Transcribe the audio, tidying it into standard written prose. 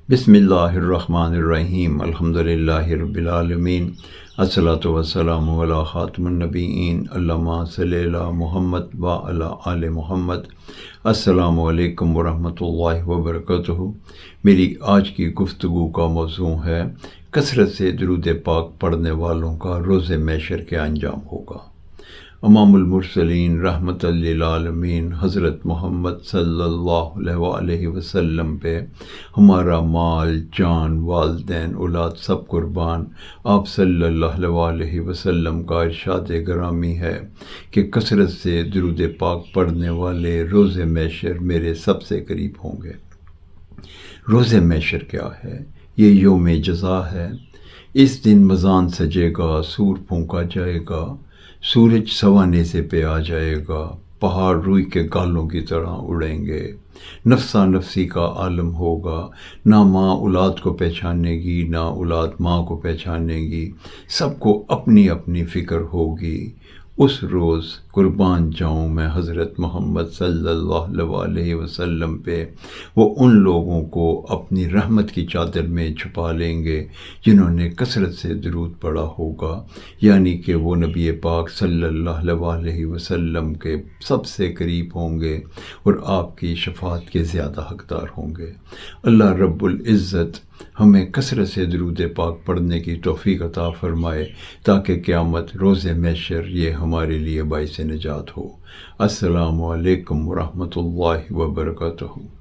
بسم اللہ الرحمن الرحیم الحمدللہ رب العالمین الصلاۃ والسلام علی خاتم النبیین اللہم صلی علی محمد وعلی آل محمد۔ السلام علیکم ورحمۃ اللہ وبرکاتہ۔ میری آج کی گفتگو کا موضوع ہے کثرت سے درود پاک پڑھنے والوں کا روز محشر کیا انجام ہوگا۔ امام المرسلین رحمۃ للعالمین حضرت محمد صلی اللہ علیہ وآلہ وسلم پہ ہمارا مال، جان، والدین، اولاد سب قربان، آپ صلی اللہ علیہ وآلہ وسلم کا ارشاد گرامی ہے کہ کثرت سے درود پاک پڑھنے والے روز محشر میرے سب سے قریب ہوں گے۔ روز محشر کیا ہے؟ یہ یوم جزا ہے۔ اس دن مزان سجے گا، سور پھونکا جائے گا، سورج سوانے سے پہ آ جائے گا، پہاڑ روئی کے گالوں کی طرح اڑیں گے، نفسا نفسی کا عالم ہوگا، نہ ماں اولاد کو پہچانے گی، نہ اولاد ماں کو پہچانے گی، سب کو اپنی اپنی فکر ہوگی۔ اس روز قربان جاؤں میں حضرت محمد صلی اللہ علیہ وآلہ وسلم پہ، وہ ان لوگوں کو اپنی رحمت کی چادر میں چھپا لیں گے جنہوں نے کثرت سے درود پڑھا ہوگا، یعنی کہ وہ نبی پاک صلی اللہ علیہ وآلہ وسلم کے سب سے قریب ہوں گے اور آپ کی شفاعت کے زیادہ حقدار ہوں گے۔ اللہ رب العزت ہمیں کثرت سے درود پاک پڑھنے کی توفیق عطا فرمائے تاکہ قیامت روز محشر یہ ہمارے لیے باعث نجات ہو۔ السلام علیکم ورحمۃ اللہ وبرکاتہ۔